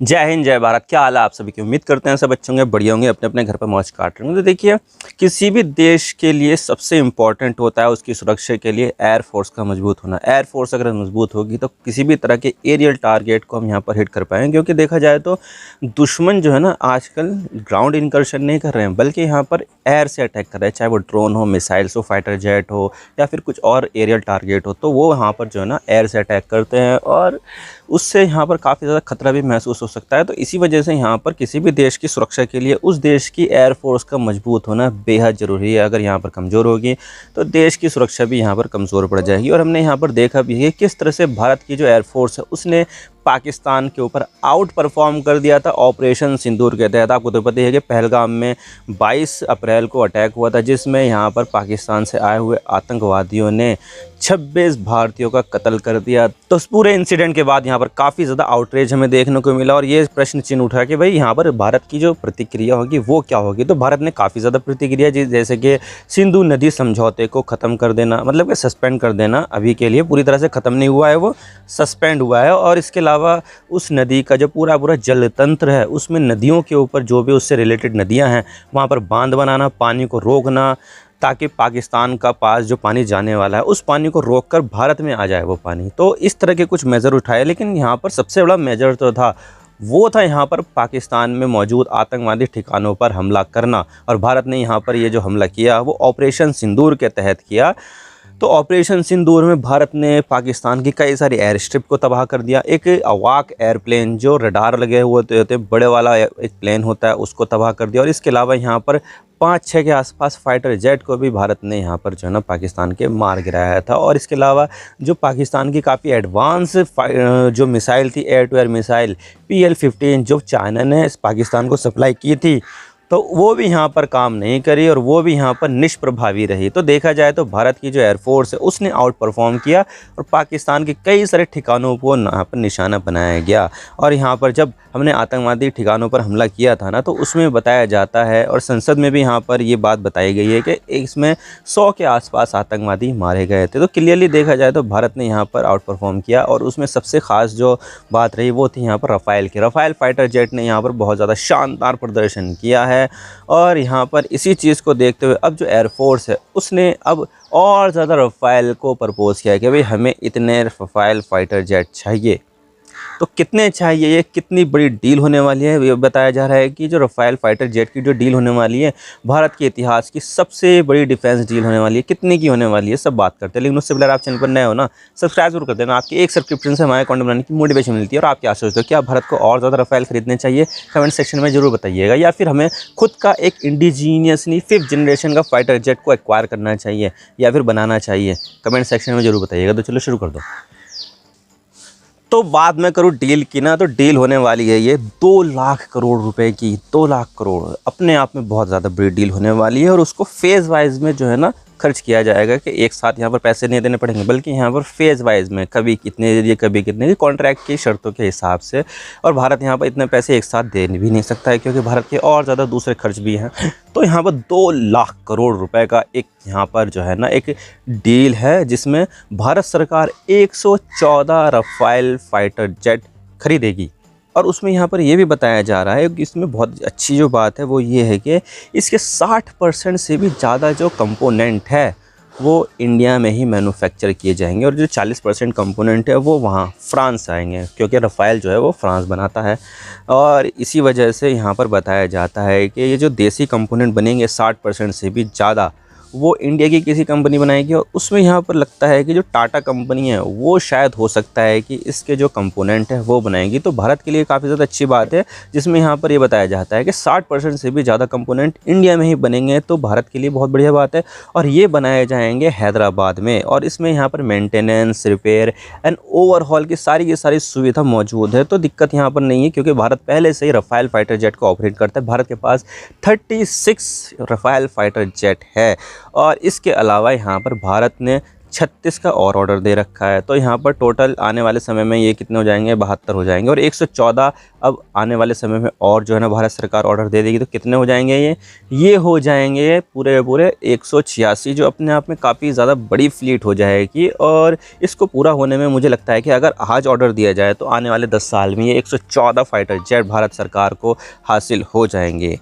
जय हिंद जय भारत। क्या हाल है आप सभी की। उम्मीद करते हैं सब अच्छे होंगे, बढ़िया होंगे, अपने अपने घर पर मौज काट रहे होंगे। तो देखिए, किसी भी देश के लिए सबसे इम्पोर्टेंट होता है उसकी सुरक्षा के लिए एयर फोर्स का मजबूत होना। एयर फोर्स अगर मजबूत होगी तो किसी भी तरह के एरियल टारगेट को हम यहाँ पर हिट कर पाएंगे, क्योंकि देखा जाए तो दुश्मन जो है ना आजकल ग्राउंड इनकर्शन नहीं कर रहे हैं, बल्कि यहाँ पर एयर से अटैक कर रहे हैं। चाहे वो ड्रोन हो, मिसाइल्स हो, फाइटर जेट हो, या फिर कुछ और एरियल टारगेट हो, तो वो यहाँ पर जो है ना एयर से अटैक करते हैं और उससे यहाँ पर काफ़ी ज़्यादा खतरा भी महसूस हो सकता है। तो इसी वजह से यहाँ पर किसी भी देश की सुरक्षा के लिए उस देश की एयर फोर्स का मजबूत होना बेहद ज़रूरी है। अगर यहाँ पर कमज़ोर होगी तो देश की सुरक्षा भी यहाँ पर कमज़ोर पड़ जाएगी। और हमने यहाँ पर देखा भी है किस तरह से भारत की जो एयर फोर्स है उसने पाकिस्तान के ऊपर आउट परफॉर्म कर दिया था ऑपरेशन सिंदूर के तहत। आपको तो पता ही है कि पहलगाम में 22 अप्रैल को अटैक हुआ था, जिसमें यहाँ पर पाकिस्तान से आए हुए आतंकवादियों ने 26 भारतीयों का कत्ल कर दिया। तो इस पूरे इंसिडेंट के बाद यहाँ पर काफ़ी ज़्यादा आउटरीच हमें देखने को मिला और ये प्रश्न चिन्ह उठा कि भाई यहाँ पर भारत की जो प्रतिक्रिया होगी वो क्या होगी। तो भारत ने काफ़ी ज़्यादा प्रतिक्रिया जैसे कि सिंधु नदी समझौते को ख़त्म कर देना, मतलब कि सस्पेंड कर देना। अभी के लिए पूरी तरह से ख़त्म नहीं हुआ है, वो सस्पेंड हुआ है। और इसके अलावा उस नदी का जो पूरा जल तंत्र है उसमें नदियों के ऊपर जो भी उससे रिलेटेड नदियाँ हैं वहाँ पर बांध बनाना, पानी को रोकना, ताकि पाकिस्तान का पास जो पानी जाने वाला है उस पानी को रोककर भारत में आ जाए वो पानी। तो इस तरह के कुछ मेजर उठाए, लेकिन यहाँ पर सबसे बड़ा मेजर तो था वो था यहाँ पर पाकिस्तान में मौजूद आतंकवादी ठिकानों पर हमला करना। और भारत ने यहाँ पर ये जो हमला किया वो ऑपरेशन सिंदूर के तहत किया। तो ऑपरेशन सिंदूर में भारत ने पाकिस्तान की कई सारी एयर स्ट्रिप को तबाह कर दिया। एक अवाक एयरप्लेन जो रडार लगे हुए होते बड़े वाला एक प्लेन होता है उसको तबाह कर दिया। और इसके अलावा यहाँ पर 5-6 के आसपास फाइटर जेट को भी भारत ने यहाँ पर जो है ना पाकिस्तान के मार गिराया था। और इसके अलावा जो पाकिस्तान की काफ़ी एडवांस जो मिसाइल थी, air to air missile PL-15, जो चाइना ने पाकिस्तान को सप्लाई की थी, तो वो भी यहाँ पर काम नहीं करी और वो भी यहाँ पर निष्प्रभावी रही। तो देखा जाए तो भारत की जो एयरफोर्स है उसने आउट परफॉर्म किया और पाकिस्तान के कई सारे ठिकानों को यहाँ पर निशाना बनाया गया। और यहाँ पर जब हमने आतंकवादी ठिकानों पर हमला किया था ना, तो उसमें बताया जाता है और संसद में भी यहाँ पर ये बात बताई गई है कि इसमें 100 के आसपास आतंकवादी मारे गए थे। तो क्लियरली देखा जाए तो भारत ने यहाँ पर आउट परफॉर्म किया। और उसमें सबसे ख़ास जो बात रही वो थी यहाँ पर रफ़ाल की। रफ़ाल फाइटर जेट ने यहाँ पर बहुत ज़्यादा शानदार प्रदर्शन किया है। और यहाँ पर इसी चीज़ को देखते हुए अब जो एयरफोर्स है उसने अब और ज़्यादा रफ़ाल को प्रपोज़ किया कि भाई हमें इतने रफ़ाल फाइटर जेट चाहिए। तो कितने चाहिए, ये कितनी बड़ी डील होने वाली है। ये बताया जा रहा है कि जो रफ़ाल फाइटर जेट की जो डील होने वाली है भारत के इतिहास की सबसे बड़ी डिफेंस डील होने वाली है। कितने की होने वाली है सब बात करते हैं, लेकिन उससे पहले आप चैनल पर नए हो ना, सब्सक्राइब जरूर कर देना। आपकी एक सब्सक्रिप्शन से हमारे कंटेंट बनाने की मोटिवेशन मिलती है। और आप क्या सोचते हो, क्या भारत को और ज़्यादा रफ़ाल खरीदने चाहिए? कमेंट सेक्शन में जरूर बताइएगा। या फिर हमें खुद का एक इंडिजीनियसली 5th जनरेशन का फाइटर जेट को एक्वायर करना चाहिए या फिर बनाना चाहिए? कमेंट सेक्शन में जरूर बताइएगा। तो चलो शुरू कर दो। तो बात मैं करूँ डील की ना, तो डील होने वाली है ये 2 लाख करोड़ रुपए की। 2 लाख करोड़ अपने आप में बहुत ज़्यादा बड़ी डील होने वाली है। और उसको फेज़ वाइज में जो है ना खर्च किया जाएगा कि एक साथ यहाँ पर पैसे नहीं देने पड़ेंगे, बल्कि यहाँ पर फेज़ वाइज में कभी कितने दे दिए, कभी कितने, कॉन्ट्रैक्ट की शर्तों के हिसाब से। और भारत यहाँ पर इतने पैसे एक साथ दे भी नहीं सकता है, क्योंकि भारत के और ज़्यादा दूसरे खर्च भी हैं। तो यहाँ पर 2 लाख करोड़ रुपए का एक यहाँ पर जो है ना एक डील है, जिसमें भारत सरकार 114 रफ़ाल फाइटर जेट खरीदेगी। और उसमें यहाँ पर ये भी बताया जा रहा है कि इसमें बहुत अच्छी जो बात है वो ये है कि इसके 60% से भी ज़्यादा जो कंपोनेंट है वो इंडिया में ही मैन्युफैक्चर किए जाएंगे। और जो 40% कंपोनेंट है वो वहाँ फ्रांस आएंगे, क्योंकि रफ़ाल जो है वो फ्रांस बनाता है। और इसी वजह से यहाँ पर बताया जाता है कि ये जो देसी कंपोनेंट बनेंगे 60% से भी ज़्यादा वो इंडिया की किसी कंपनी बनाएगी। और उसमें यहाँ पर लगता है कि जो टाटा कंपनी है वो शायद हो सकता है कि इसके जो कंपोनेंट है वो बनाएगी। तो भारत के लिए काफ़ी ज़्यादा अच्छी बात है, जिसमें यहाँ पर ये बताया जाता है कि 60% से भी ज़्यादा कंपोनेंट इंडिया में ही बनेंगे। तो भारत के लिए बहुत बढ़िया बात है। और ये बनाए जाएंगे हैदराबाद में। और इसमें यहाँ पर मेंटेनेंस, रिपेयर एंड ओवरहॉल की सारी सुविधा मौजूद है। तो दिक्कत यहाँ पर नहीं है, क्योंकि भारत पहले से ही रफ़ाल फाइटर जेट को ऑपरेट करता है। भारत के पास 36 रफ़ाल फाइटर जेट है। और इसके अलावा यहाँ पर भारत ने 36 का और ऑर्डर दे रखा है। तो यहाँ पर टोटल आने वाले समय में ये कितने हो जाएंगे, 72 हो जाएंगे। और 114 अब आने वाले समय में और जो है ना भारत सरकार ऑर्डर दे देगी, तो कितने हो जाएंगे ये हो जाएंगे पूरे पूरे 186, जो अपने आप में काफ़ी ज़्यादा बड़ी फ्लीट हो जाएगी। और इसको पूरा होने में मुझे लगता है कि अगर आज ऑर्डर दिया जाए तो आने वाले 10 साल में ये 114 फाइटर जेट भारत सरकार को हासिल हो जाएंगे।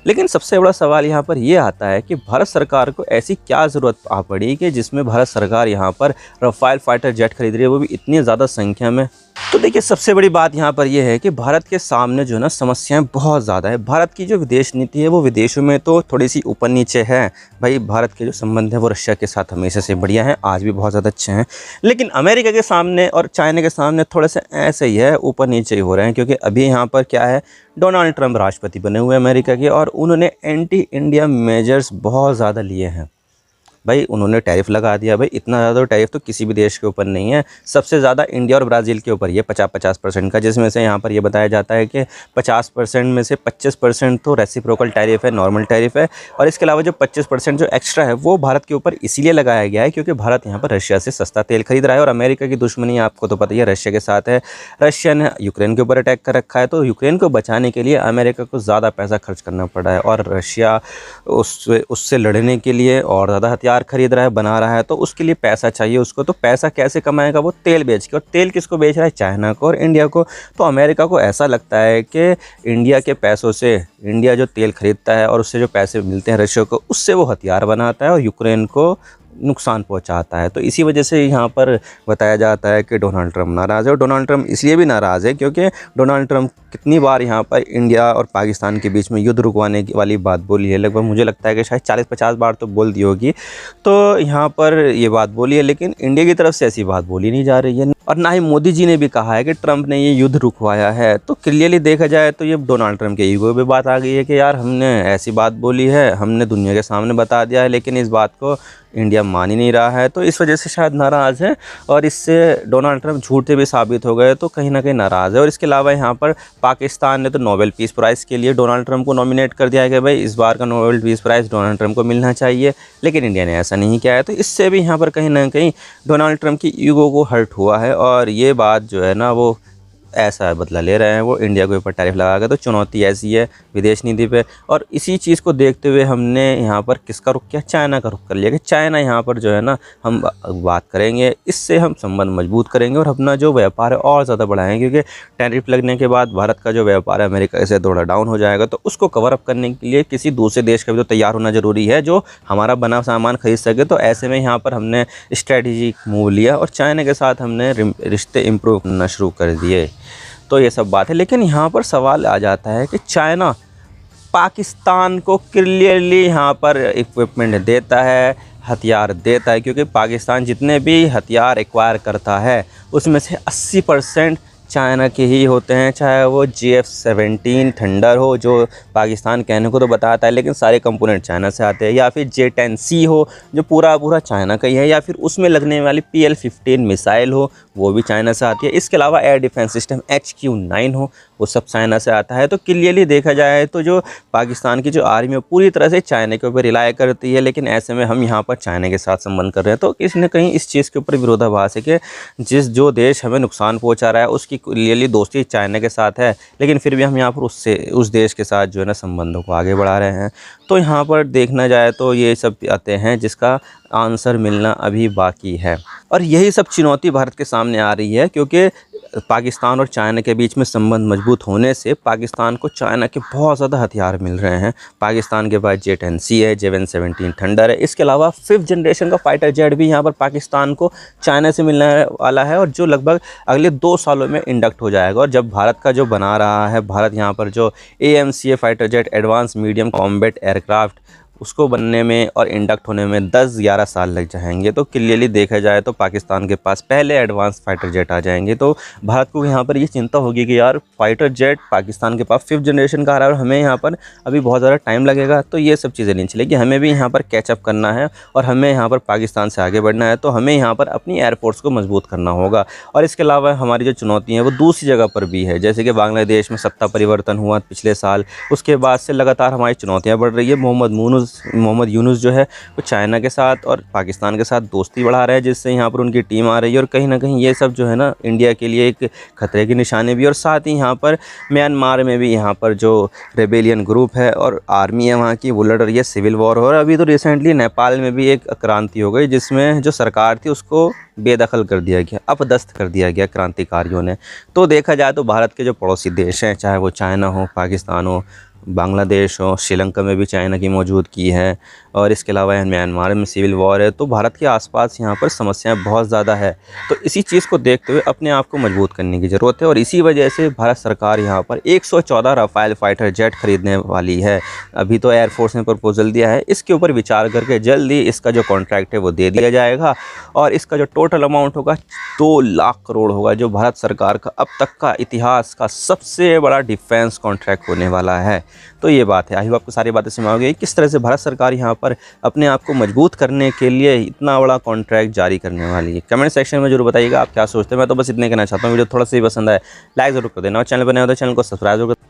लेकिन सबसे बड़ा सवाल यहाँ पर ये आता है कि भारत सरकार को ऐसी क्या ज़रूरत आ पड़ी कि जिसमें भारत सरकार यहाँ पर रफ़ाल फाइटर जेट खरीद रही है, वो भी इतनी ज़्यादा संख्या में। तो देखिए, सबसे बड़ी बात यहाँ पर यह है कि भारत के सामने जो है ना समस्याएं बहुत ज़्यादा है। भारत की जो विदेश नीति है वो विदेशों में तो थोड़ी सी ऊपर नीचे है। भाई, भारत के जो संबंध है वो रशिया के साथ हमेशा से बढ़िया हैं, आज भी बहुत ज़्यादा अच्छे हैं। लेकिन अमेरिका के सामने और चाइना के सामने थोड़े से ऐसे ही है, ऊपर नीचे ही हो रहे हैं। क्योंकि अभी यहाँ पर क्या है, डोनाल्ड ट्रंप राष्ट्रपति बने हुए अमेरिका के, और उन्होंने एंटी इंडिया मेजर्स बहुत ज़्यादा लिए हैं। भाई, उन्होंने टैरिफ लगा दिया। भाई, इतना ज़्यादा टैरिफ तो किसी भी देश के ऊपर नहीं है। सबसे ज़्यादा इंडिया और ब्राज़ील के ऊपर ये 50% का, जिसमें से यहाँ पर ये बताया जाता है कि 50% में से 25% तो रेसिप्रोकल टैरिफ है, नॉर्मल टैरिफ है। और इसके अलावा जो 25% जो एक्स्ट्रा है वो भारत के ऊपर इसीलिए लगाया गया है क्योंकि भारत यहाँ पर रशिया से सस्ता तेल खरीद रहा है। और अमेरिका की दुश्मनी आपको तो पता ही है, रशिया के साथ है। रशिया ने यूक्रेन के ऊपर अटैक कर रखा है, तो यूक्रेन को बचाने के लिए अमेरिका को ज़्यादा पैसा खर्च करना पड़ा है। और रशिया उससे लड़ने के लिए और ज़्यादा हथियार खरीद रहा है, बना रहा है, तो उसके लिए पैसा चाहिए उसको। तो पैसा कैसे कमाएगा, वो तेल बेच के। और तेल किसको बेच रहा है, चाइना को और इंडिया को। तो अमेरिका को ऐसा लगता है कि इंडिया के पैसों से, इंडिया जो तेल खरीदता है और उससे जो पैसे मिलते हैं रशिया को, उससे वो हथियार बनाता है और यूक्रेन को नुकसान पहुंचाता है। तो इसी वजह से यहाँ पर बताया जाता है कि डोनाल्ड ट्रंप नाराज़ है। और डोनाल्ड ट्रंप इसलिए भी नाराज़ है क्योंकि डोनाल्ड ट्रंप कितनी बार यहाँ पर इंडिया और पाकिस्तान के बीच में युद्ध रुकवाने वाली बात बोली है। लगभग मुझे लगता है कि शायद 40-50 बार तो बोल दी होगी। तो यहाँ पर ये बात बोली है, लेकिन इंडिया की तरफ से ऐसी बात बोली नहीं जा रही है। और ना ही मोदी जी ने भी कहा है कि ट्रंप ने ये युद्ध रुकवाया है। तो क्लियरली देखा जाए तो ये डोनाल्ड ट्रंप के ईगो पे बात आ गई है कि यार, हमने ऐसी बात बोली है, हमने दुनिया के सामने बता दिया है, लेकिन इस बात को इंडिया मान ही नहीं रहा है। तो इस वजह से शायद नाराज़ है। और इससे डोनाल्ड ट्रंप झूठे भी साबित हो गए, तो कहीं ना कहीं नाराज़ है। और इसके अलावा यहाँ पर पाकिस्तान ने तो नोबेल पीस प्राइज़ के लिए डोनाल्ड ट्रंप को नॉमिनेट कर दिया है कि भाई, इस बार का Nobel peace prize Donald Trump को मिलना चाहिए। लेकिन इंडिया ने ऐसा नहीं किया है। तो इससे भी यहाँ पर कहीं ना कहीं डोनाल्ड ट्रंप की ईगो को हर्ट हुआ है। और ये बात जो है ना, वो ऐसा बदला ले रहे हैं वो इंडिया के ऊपर टैरिफ लगा के। तो चुनौती ऐसी है विदेश नीति पे। और इसी चीज़ को देखते हुए हमने यहाँ पर किसका रुख किया, चाइना का रुख कर लिया कि चाइना यहाँ पर जो है ना, हम बात करेंगे, इससे हम संबंध मजबूत करेंगे और अपना जो व्यापार है और ज़्यादा बढ़ाएंगे। क्योंकि टैरिफ लगने के बाद भारत का जो व्यापार है अमेरिका से थोड़ा डाउन हो जाएगा। तो उसको कवर अप करने के लिए किसी दूसरे देश का भी तो तैयार होना ज़रूरी है जो हमारा बना सामान खरीद सके। तो ऐसे में यहाँ पर हमने स्ट्रेटजिक मूव लिया और चाइना के साथ हमने रिश्ते इम्प्रूव करना शुरू कर दिए। तो ये सब बात है। लेकिन यहाँ पर सवाल आ जाता है कि चाइना पाकिस्तान को क्लियरली यहाँ पर इक्विपमेंट देता है, हथियार देता है। क्योंकि पाकिस्तान जितने भी हथियार एक्वायर करता है उसमें से 80% चाइना के ही होते हैं। चाहे वो GF-17 थंडर हो, जो पाकिस्तान कहने को तो बताता है लेकिन सारे कंपोनेंट चाइना से आते हैं, या फिर J-10C हो जो पूरा चाइना का ही है, या फिर उसमें लगने वाली PL-15 मिसाइल हो, वो भी चाइना से आती है। इसके अलावा एयर डिफेंस सिस्टम HQ-9 हो, वो सब चाइना से आता है। तो क्लियरली देखा जाए तो जो पाकिस्तान की जो आर्मी है पूरी तरह से चाइना के ऊपर रिलाय करती है। लेकिन ऐसे में हम यहाँ पर चाइना के साथ संबंध कर रहे हैं, तो किसी न कहीं इस चीज़ के ऊपर विरोधाभास है कि जो देश हमें नुकसान पहुँचा रहा है उसकी क्लियरली दोस्ती चाइना के साथ है, लेकिन फिर भी हम यहाँ पर उस देश के साथ जो है ना संबंधों को आगे बढ़ा रहे हैं। तो यहाँ पर देखना जाए तो ये सब आते हैं जिसका आंसर मिलना अभी बाकी है। और यही सब चुनौती भारत के सामने आ रही है क्योंकि पाकिस्तान और चाइना के बीच में संबंध मजबूत होने से पाकिस्तान को चाइना के बहुत ज़्यादा हथियार मिल रहे हैं। पाकिस्तान के पास J-10C है, J-17 थंडर है। इसके अलावा 5th जनरेशन का फाइटर जेट भी यहाँ पर पाकिस्तान को चाइना से मिलने वाला है, और जो लगभग अगले 2 सालों में इंडक्ट हो जाएगा। और जब भारत का जो बना रहा है, भारत यहाँ पर जो AMCA fighter jet, advance medium combat aircraft, उसको बनने में और इंडक्ट होने में 10-11 साल लग जाएंगे। तो क्लियरली देखा जाए तो पाकिस्तान के पास पहले एडवांस फाइटर जेट आ जाएंगे। तो भारत को यहाँ पर ये चिंता होगी कि यार, फाइटर जेट पाकिस्तान के पास 5th जनरेशन का आ रहा है और हमें यहाँ पर अभी बहुत ज़्यादा टाइम लगेगा। तो ये सब चीज़ें नहीं चलेगी, हमें भी यहाँ पर कैचअप करना है और हमें यहाँ पर पाकिस्तान से आगे बढ़ना है। तो हमें यहाँ पर अपनी एयरफोर्स को मजबूत करना होगा। और इसके अलावा हमारी जो चुनौती है वो दूसरी जगह पर भी है, जैसे कि बांग्लादेश में सत्ता परिवर्तन हुआ पिछले साल, उसके बाद से लगातार हमारी चुनौतियाँ बढ़ रही है। मोहम्मद मुनूस मोहम्मद यूनुस जो है वो चाइना के साथ और पाकिस्तान के साथ दोस्ती बढ़ा रहे हैं, जिससे यहाँ पर उनकी टीम आ रही है। और कहीं ना कहीं ये सब जो है ना इंडिया के लिए एक खतरे की निशानी भी। और साथ ही यहाँ पर म्यांमार में भी यहाँ पर जो रेबेलियन ग्रुप है और आर्मी है वहाँ की, वो लड़ रही है, सिविल वॉर हो रहा है। अभी तो रिसेंटली नेपाल में भी एक क्रांति हो गई, जिसमें जो सरकार थी उसको बेदखल कर दिया गया, अपदस्थ कर दिया गया क्रांतिकारियों ने। तो देखा जाए तो भारत के जो पड़ोसी देश हैं, चाहे वो चाइना हो, पाकिस्तान हो, बांग्लादेश हो, श्रीलंका में भी चाइना की मौजूदगी है, और इसके अलावा म्यांमार में सिविल वॉर है। तो भारत के आसपास यहाँ पर समस्याएं बहुत ज़्यादा है। तो इसी चीज़ को देखते हुए अपने आप को मजबूत करने की ज़रूरत है। और इसी वजह से भारत सरकार यहाँ पर 114 राफेल फाइटर जेट खरीदने वाली है। अभी तो एयरफोर्स ने प्रपोजल दिया है, इसके ऊपर विचार करके जल्दी इसका जो कॉन्ट्रैक्ट है वो दे दिया जाएगा। और इसका जो टोटल अमाउंट होगा 2 लाख करोड़ होगा, जो भारत सरकार का अब तक का इतिहास का सबसे बड़ा डिफेंस कॉन्ट्रैक्ट होने वाला है। तो ये बात है। आई होप आपको सारी बातें समझ आ गई किस तरह से भारत सरकार यहाँ पर अपने आप को मजबूत करने के लिए इतना बड़ा कॉन्ट्रैक्ट जारी करने वाली है। कमेंट सेक्शन में जरूर बताइएगा आप क्या सोचते हैं। मैं तो बस इतने कहना चाहता हूँ। वीडियो थोड़ा सा ही पसंद आए लाइक ज़रूर कर देना, और चैनल पर नए हो तो चैनल को सब्सक्राइब जरूर कर